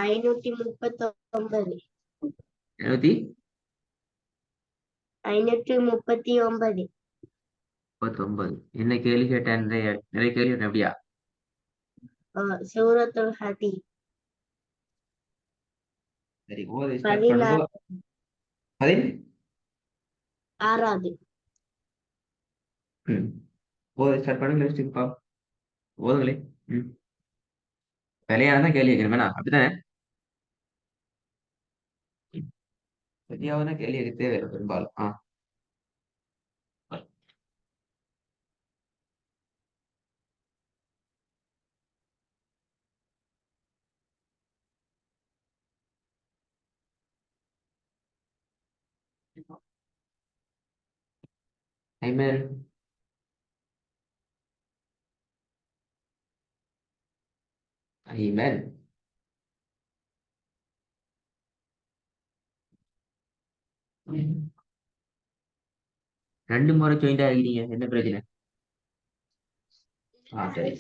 539. 539. என்ன கேள்வி கேட்டேன்? நிறைய கேள்வி கேட்டேன் அப்படியா? சூரத்துல் ஹதீத். சரி, ஓதை ஸ்டார்ட் பண்ணுங்க. 16. ஓதை ஸ்டார்ட் பண்ணுங்க. லிஸ்ட்டுக்கு ஓதுங்களே. விளையாதான் கேள்வி கேட்கணும் வேணா, அப்படித்தானே? சரியாவதான் கேள்வி கேட்க தேவை பெரும்பாலும். ஐமேல் ஐமேல் 2 முறை ஜாயிண்ட் ஆகிட்டீங்க, என்ன பிரச்சனை? சரி,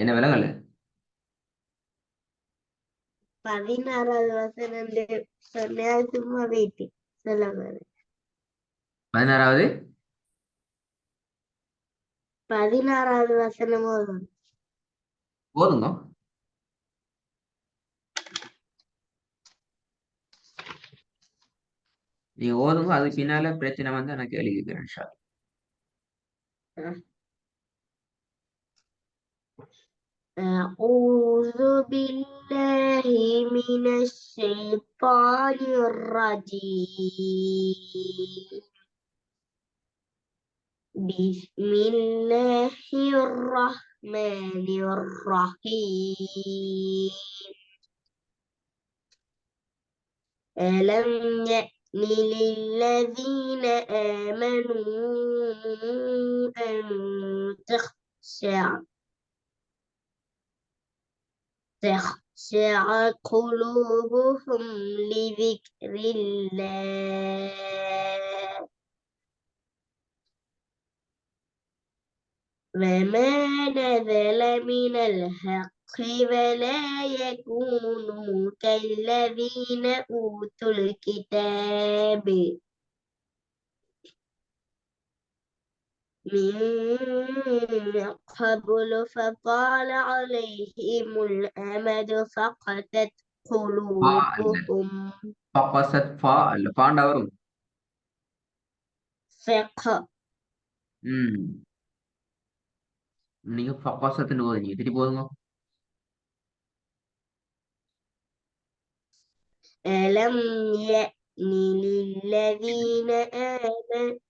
என்ன விலங்கல்ல? 16வது வசனம் சொன்னா சும்மா வெயிட்டு சொல்ல பாரு. 16வது 16வது வசனம் ஓதும். ஓதுங்க. நீங்க ஓதுங்க, அதுக்கு பின்னால பிரச்சனை வந்து நான் கேள்வி கேட்கிறேன். أعوذ بالله من الشيطان الرجيم. بسم الله الرحمن الرحيم. ألم يأن للذين آمنوا أن تخشع قلوبهم لذكر الله وما نزل من الحق ولا يكونوا كالذين أوتوا الكتاب من قبل فطال عليهم الأمد فقست قلوبهم. فقست இல்ல பாண்டா வரும். நீங்க ஃபகசத்னு ஓதுங்க, திருப்பி போதுங்க. ألم يأن للذين آمنوا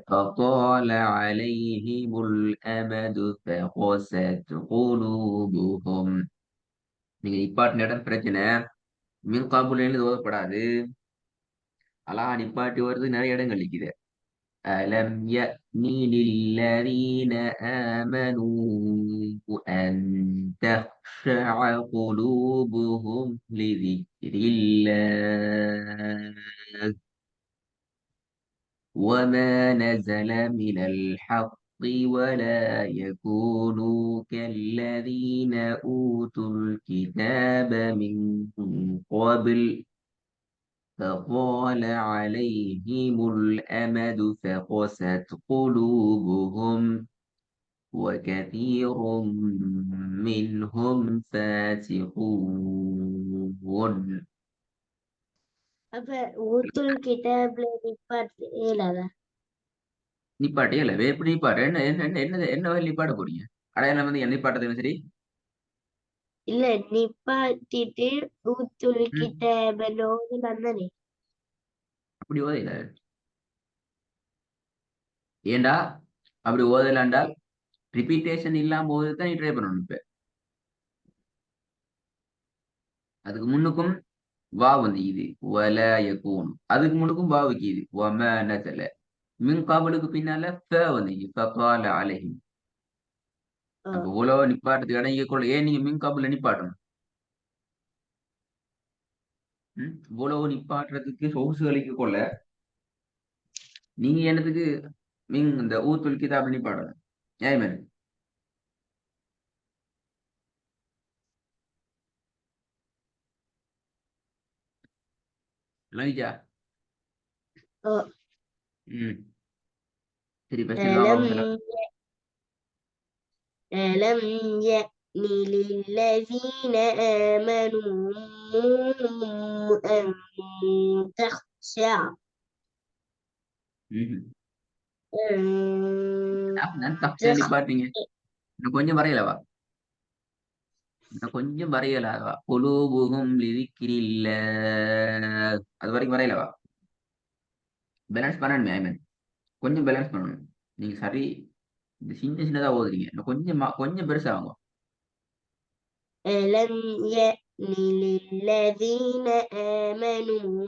فطال عليهم الأمد فقست قلوبهم. நீங்க நிப்பாட்டின இடம் பிரச்சனை. மின் காபுல ஓதப்படாது. அழகா நிப்பாட்டி வருது, நிறைய இடம் கழிக்குது. ألم يأن للذين آمنوا أن تخشع قلوبهم لذكر الله وما نزل من الحق ولا يكونوا كالذين أوتوا الكتاب من قبل فطال عليهم الأمد فقست قلوبهم وكثير منهم فاسقون. அப்ப ஊத்துல் கிதாப்ல நிப்பாட்டே இல்ல, எப்படி நிப்பாட்டு? என்ன என்ன என்ன என்ன வகையில் நிப்பாட்ட போறீங்க? அடையாளம் வந்து என்ன நிப்பாட்டது? சரி இல்ல, நிப்பாட்டிட்டு ஊத்துல் கிதாபனோடு வந்தனே. அப்படி ஓதையில ஏண்டா அப்படி ஓதலாண்டால் ரிப்பீட்டேஷன் இல்லாம ஓதுதான் நீ ட்ரை பண்ணணும். இப்ப அதுக்கு முன்னுக்கும் வா வந்து இது வல யகூன், அதுக்கு முன்னுக்கும் வா வைக்கிது வம நஸல, மின் காபலுக்கு பின்னால ஃப வந்து ஃபகால அலைஹிம். அப்ப இவ்வளவு நிப்பாட்டத்துக்கு இடம் இங்க ஏன் நீங்க மின் காபுல நிப்பாட்டணும்? இவ்வளவு நிப்பாட்டுறதுக்கு சொகுசுகளுக்கு கொள்ள நீங்க என்னத்துக்கு மின் இந்த ஊத்துல் கிதாப் நிப்பாட்டணும்? நியாயமே. விளங்கிச்சா? أ- ம் சரி ஃபர்ஸ்ட் வாங்க ألم முதல்ல. ألم يأن للذين آمنوا أن تخشع ம் أن நான் தப்பு تخ நிப்பாட்டீங்க. இன்னும் கொஞ்சம் வரையலவா? இன்னும் கொஞ்சம் வரையலவா? குலூபுகும் லிதிக்ரில்ல, அது வரைக்கும் வரையலவா? பேலன்ஸ் பண்ணணுமே ஐமன், கொஞ்சம் பேலன்ஸ் பண்ணணும். நீங்க சரி இந்த சின்ன சின்னதா ஓதுறீங்க, இன்னும் கொஞ்சம் கொஞ்சம் பெருசாகும். ألم يأن للذين آمنوا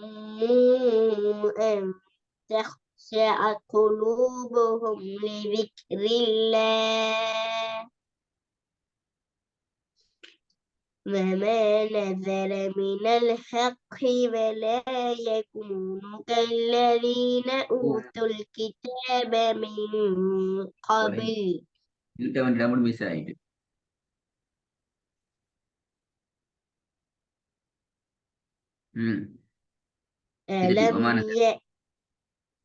أن تخشع قلوبهم لذكر الله وما نزل من الحق ولا يكونوا كالذين أوتوا الكتاب من قبل இருக்க வேண்டிய இடம் மிஸ் ஆயிட்டு. ம் திருப்பி ألم ஒமானது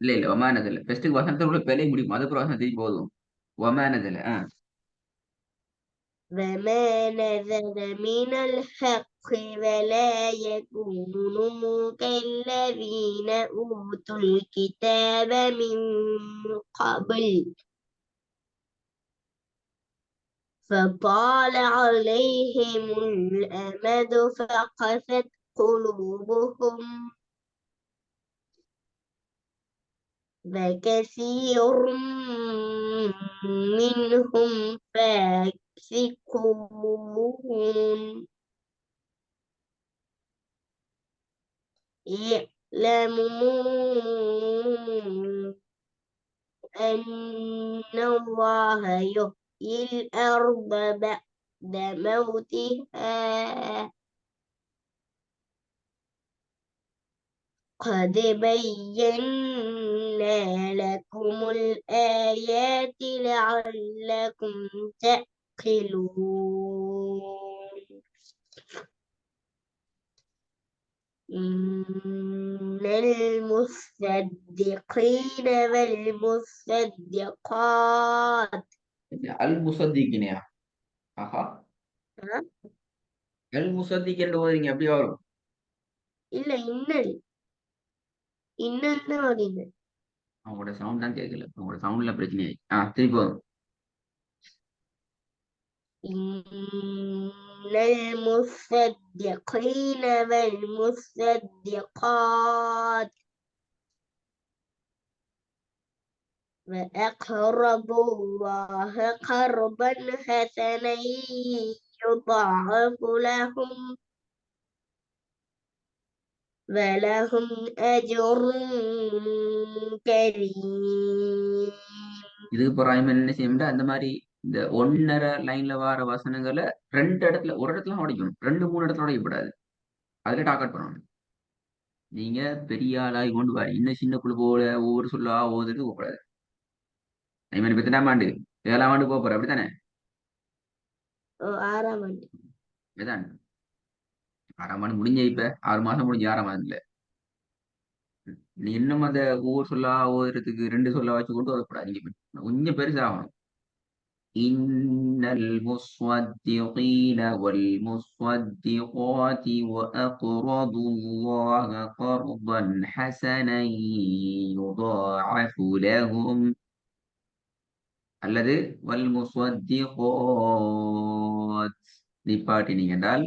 இல்ல இல்ல ஒமானது இல்ல, ஃபர்ஸ்ட் வசனத்துக்குள்ள பிழை முடியும், அதுக்கப்புறம் வசனம் திருப்பி போதும். ஒமானது இல்ல. وما نزل من الحق ولا يكونوا كالذين أوتوا الكتاب من قبل فطال عليهم الأمد فقست قلوبهم وكثير منهم فاسقون يعلمون أن الله يحيي الأرض بعد موتها قد بينا لكم الآيات لعلكم تعقلون إن المصدقين والمصدقات அல் முசத்திக்கினியா? ஆஹா, ها؟ அல் முசத்திக் என்று ஓதுறீங்க, எப்படி வரும்? இல்ல இன்னல் இன்னல் தான் வருது அவங்களோட சவுண்ட் தான் கேட்கல, உங்களோட சவுண்ட்ல பிரச்சனை ஆயிடுச்சு. திருப்பி வரும். إن المصدقين والمصدقات وأقرضوا الله قرضا حسنا يضاعف لهم ولهم أجر كريم இதுக்கு போறாய்ம என்ன செய்யணும்டா, அந்த மாதிரி இந்த 1.5 லைன்ல வர வசனங்களை ரெண்டு இடத்துல, ஒரு இடத்துல உடைக்கணும், 2 3 இடத்துல உடைக்கப்படாது. அதுல டாக்கெட் பண்ணணும். நீங்க பெரிய ஆளாகி கொண்டு வாரி இன்னும் சின்ன புள்ள போல ஒவ்வொரு சொல்லா ஓதுட்டு போகக்கூடாது. ஐமன் இப்ப எத்தனாம் ஆண்டு? 7ஆம் ஆண்டு போக போற, அப்படித்தானே? ஆறாம் ஆண்டு இதான் 6ஆம் ஆண்டு முடிஞ்ச, இப்ப 6 மாசம் முடிஞ்சு 6ஆம் ஆண்டுல நீ இன்னும் அந்த ஒவ்வொரு சொல்லா ஓதுறதுக்கு 2 சொல்ல வச்சு கொண்டு வரக்கூடாது. நீங்க கொஞ்சம் பெருசாகணும். إن المصدقين والمصدقات وأقرضوا الله قرضا حسنا يضاعف لهم, அல்லது والمصدقات நிப்பாட்டினீங்க என்றால்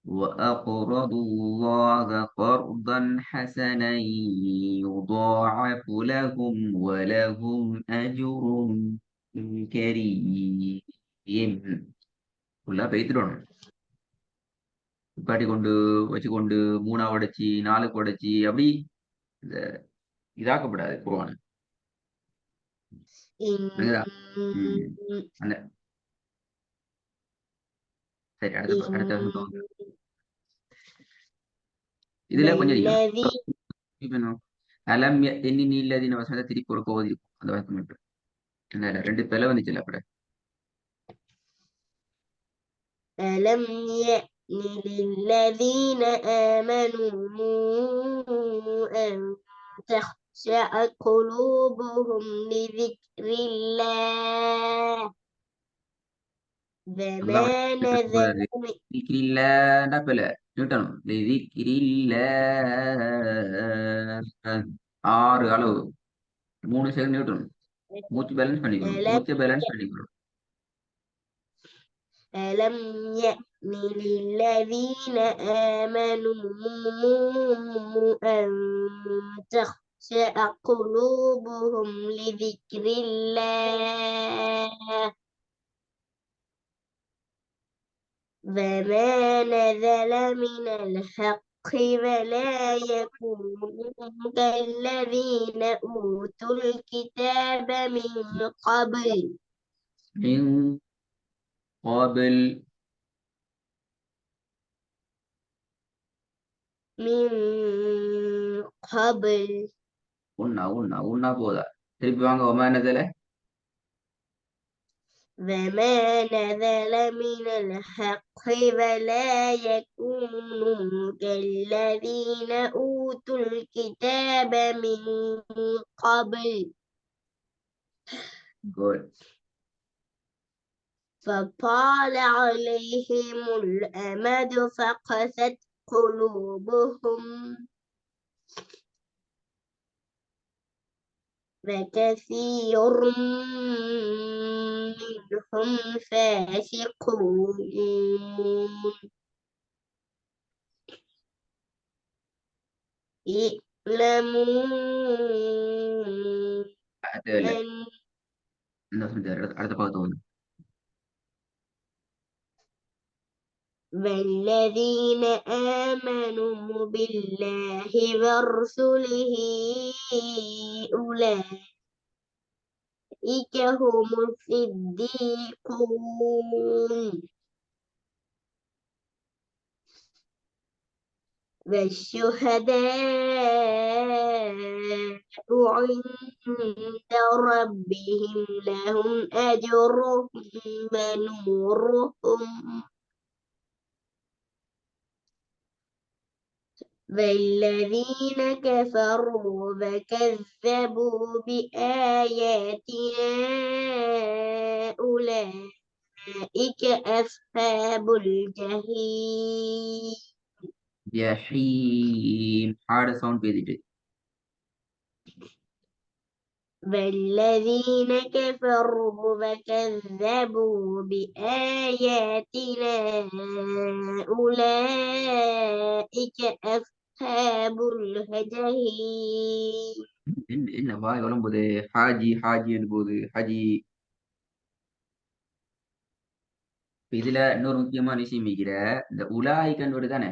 وأقرضوا الله قرضا حسنا يضاعف لهم ولهم أجر கரீம். ஃபுல்லா பெய்த்துடணும். நிப்பாட்டி கொண்டு வச்சுக்கொண்டு 3ஆ உடைச்சி 4க்கு உடைச்சி அப்படி இந்த இதாக்கப்படாது குர்ஆன். விளங்குதா? ம். إن அந்த சரி, அடுத்த வருஷம் போங்க. இதுல கொஞ்சம் الذي அதிகம். அலம் எண்ணி நீல்லதின வசனத்தை திருப்பி ஒரு கோதி இருக்கும், அந்த வசனம் மட்டும். இல்ல 2 பிழை வந்துச்சுல்ல அப்பட. ألم للذين آمنوا أن تخشع قلوبهم لذكر الله وما نزل ذكரில்லா டப்பல நியூட்டனும் ذكரில்லா 6 அளவு 3 செகண்ட் நியூட்டன் மூச்சு பேலன்ஸ் பண்ணிக்கணும் ألم மூச்சை பேலன்ஸ் பண்ணிக்கணும் ألم يأن للذين آمنوا أن تخشع قلوبهم لذكر الله وما نزل من الحق ولا يكونوا كالذين أوتوا الكتاب من قبل من قبل من قبل உன்னா போதா திருப்பி வாங்க ஒமா நزல وما نزل من الحق ولا يكونوا كالذين أوتوا الكتاب من قبل good فطال عليهم الأمد فقست قلوبهم وكثير منهم فاسقون اعلموا அதுல أن என்ன சொல்றாரு அடுத்த பக்கத்து வந்து والذين آمنوا بالله ورسله أولئك هم الصديقون والشهداء عند ربهم لهم أجرهم ونورهم والذين كفروا وكذبوا بآياتنا أولئك أصحاب الجحيم ஜஹீம் ஹார்ட் சவுண்ட் பேசிட்டு والذين كفروا وكذبوا بآياتنا أولئك أصحاب الجحيم என்ன வாய் வளரும்போது ஹாஜி ஹாஜின்னு போகுது ஹாஜி இதுல இன்னொரு முக்கியமான விஷயம் இருக்கிற இந்த உலாய்க்கன்று தானே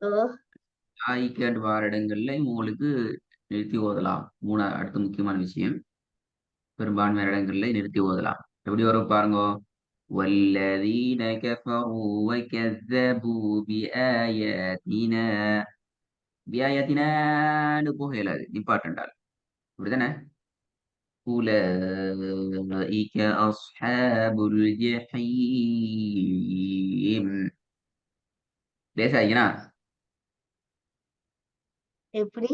உலாய்க்கன்று வார இடங்கள்ல உங்களுக்கு நிறுத்தி ஓதலாம் அடுத்த முக்கியமான விஷயம் பெரும்பான்மையான இடங்கள்ல நிறுத்தி ஓதலாம் எப்படி வரும் பாருங்க والذين كفروا وكذبوا بآياتنا போகலாது நிப்பாட்டண்டால் அப்படிதானே أولئك أصحاب الجحيم லேசாகினா எப்படி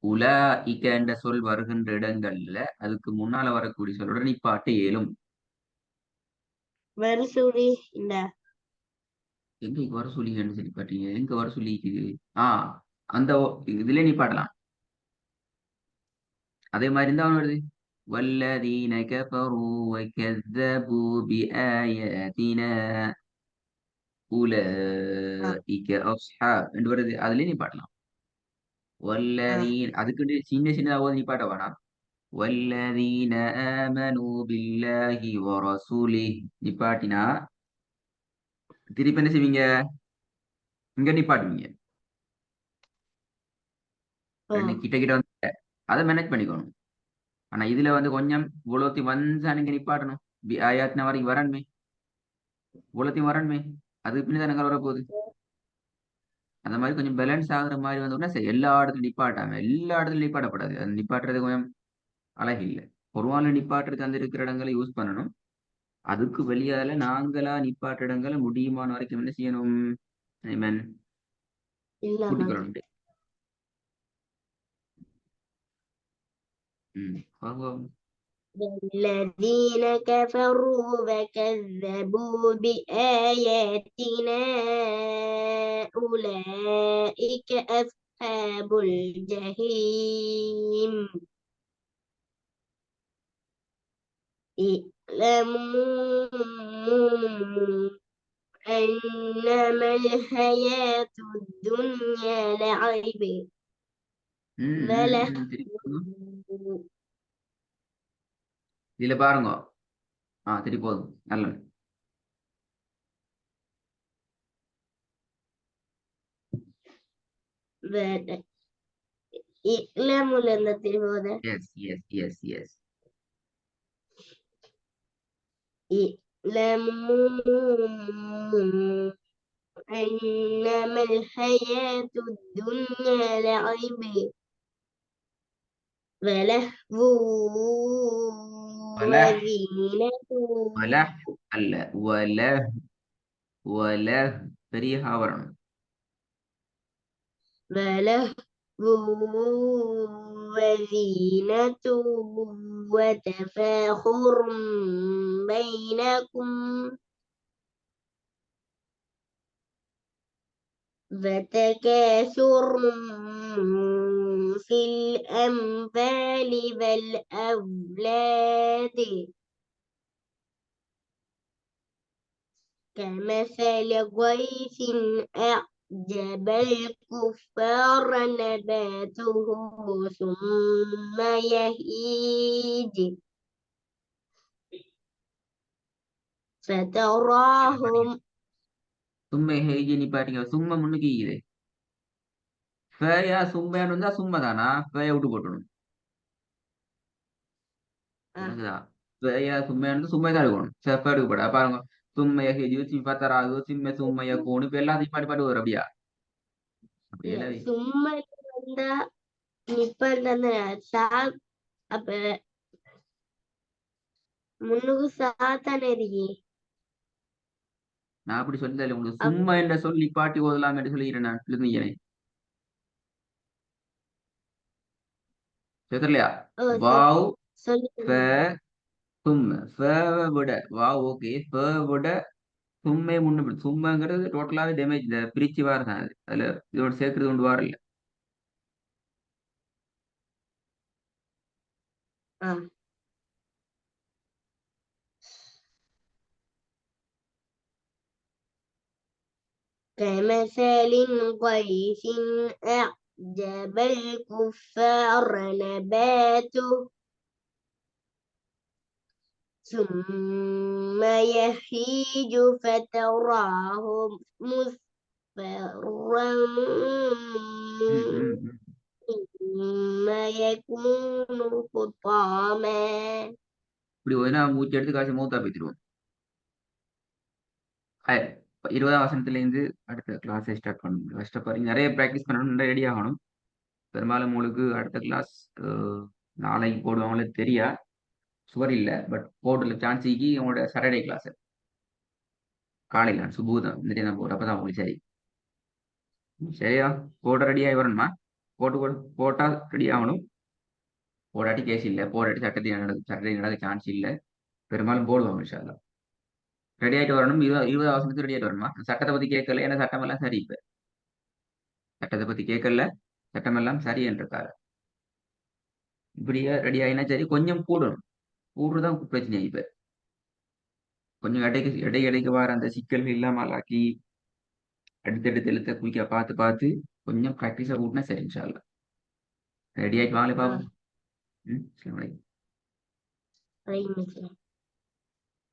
உலாஇக என்ற சொல் வருகின்ற இடங்கள்ல அதுக்கு முன்னால வரக்கூடிய சொல்லோட நிப்பாட்ட இயலும் வருசூரி இந்த எங்க வர சொல்லிங்கன்னு சொல்லி பாட்டீங்க எங்க வர சொல்லிக்குது அந்த இதுல நிப்பாட்டலாம் அதே மாதிரி தான் வருது والذين كفروا وكذبوا بآياتنا أولئك أصحاب என்று வருது அதுலயே நிப்பாட்டலாம் والذين அதுக்கு சின்ன சின்னதாக நிப்பாட்ட வேணாம் والذين آمنوا بالله ورسوله நிப்பாட்டினா திருப்பி என்ன செய்வீங்க இங்க நிப்பாட்டுவீங்க ரெண்டு கிட்ட கிட்ட வந்து அதை மேனேஜ் பண்ணிக்கணும் ஆனா இதுல வந்து கொஞ்சம் இவ்வளோத்தி வந்தா நீங்க நிப்பாட்டணும் ஆயாத்தின வரைக்கும் வரணுமே இவ்வளோத்தையும் வரணுமே அதுக்கு பின்னாடி தானே வரப்போகுது அந்த மாதிரி கொஞ்சம் பேலன்ஸ் ஆகுற மாதிரி வந்தோம்னா சரி எல்லா இடத்துலையும் நிப்பாட்டாம எல்லா இடத்துலையும் நிப்பாட்டப்படாது அது நிப்பாட்டுறது கொஞ்சம் அழகு இல்லை பொருவான நிப்பாட்டுறது அந்த இருக்கிற இடங்களை யூஸ் பண்ணணும் அதுக்கு வெளியால நாங்களா நிப்பாட்ட இடங்களை முடியுமான வரைக்கும் என்ன செய்யணும்? ஐமன் இல்லாம கூட்டிக் கொள்ளணும். வாங்க. الذين كفروا وكذبوا بآياتنا أولئك أصحاب الجحيم اعلموا أنما الحياة الدنيا لعب ولهو இதுல பாருங்க. திருப்பி போதும். நல்லது. اعلموا للنتيجة எஸ். اعلموا أنما الحياة الدنيا لعب ولهو وزينة வலஹ் அல்ல, வலஹ் பெரிய ஆவரணம். ولهو وزينة وتفاخر بينكم وتكاثر في الأموال والأولاد كمثل غيث أعجب الكفار نباته ثم يهيج فتراهم சும்மா ஹேஜி நிப்பாட்டிங்க. சும்மா முன்னுக்கு இது ஃபயா சும்மையானு வந்தா சும்மா தானா? ஃபய விட்டு போட்டணும். ஃபயா சும்மையானது சும்மை தான் இருக்கணும். செப்ப எடுக்கப்பட பாருங்க. சும்மைய ஹேஜி சிம்பத்தராகு சிம்ம சும்மைய கோணு இப்ப எல்லாத்தையும் பாட்டு வரும். அப்படியா? அப்படியே எல்லாத்தையும் சும்மா வந்தா நிப்பாட்ட அப்ப முன்னுக்கு சாத்தானே இருக்கே. நான் அப்படி சொல்லல உங்களுக்கு. சும்மா என்ற சொல்லி பாட்டி ஓதலாம் என்று சொல்லிக்கிறேன். நான் இருந்தீங்க சரியா? வாவ் ஃப சும்ம ஃப விட வாவ் ஓகே. ஃப விட சும்மே முன்னு சும்மங்கிறது டோட்டலாவே டேமேஜ். இந்த பிரிச்சு வாரதான் அது. அதுல இதோட சேர்க்கறது கொண்டு வாரல. كمثل غيث أعجب الكفار نباته ثم يهيج فتراه مصفرا ثم يكون حطاما. இப்படி ஓதினா மூச்சு எடுத்து காசு மூத்தா போய்த்திருவோம். 20ஆம் வசனத்திலேருந்து அடுத்த கிளாஸை ஸ்டார்ட் பண்ணணும். கஷ்டப்படுறீங்க. நிறைய ப்ராக்டிஸ் பண்ணணும். நிறைய ரெடி ஆகணும். பெரும்பாலும் உங்களுக்கு அடுத்த கிளாஸ் நாளைக்கு போடுவாங்களே தெரியா. சுவர் இல்லை. பட் போர்டில் சான்ஸிக்கு உங்களோட சாட்டர்டே கிளாஸ் காலையில் சுபூதம் இந்த தான் போடு. அப்போ தான் உங்களுக்கு சரி. சரியா? போட ரெடி ஆகி வரணுமா? போட்டால் ரெடி ஆகணும். போடாட்டி கேஸ் இல்லை. போடாட்டி சாட்டர்டே நடக்க சான்ஸ் இல்லை. பெரும்பாலும் போடுவாங்க விஷயம். ரெடி ஆகிட்டு வரணும். 20ஆம் வசனத்துக்கு ரெடி ஆகிட்டு வரணுமா? சட்டத்தை பற்றி கேட்கல. ஏன்னா சட்டம் எல்லாம் சரி. இப்ப சட்டத்தை பத்தி கேட்கல. சட்டம் எல்லாம் சரி என்றக்கார இப்படியா ரெடி ஆகினா சரி. கொஞ்சம் கூடணும். கூடுறதான் பிரச்சனை. இப்ப கொஞ்சம் இடைக்கு வர அந்த சிக்கல்கள் இல்லாமல் ஆக்கி அடுத்தடுத்து எழுத்த குயிக்கா பார்த்து கொஞ்சம் ப்ராக்டிஸா கூட்டினா சரி. இன்ஷா அல்லாஹ் ரெடி ஆகிட்டு வாங்களே பாப்போம். عليكم السلام.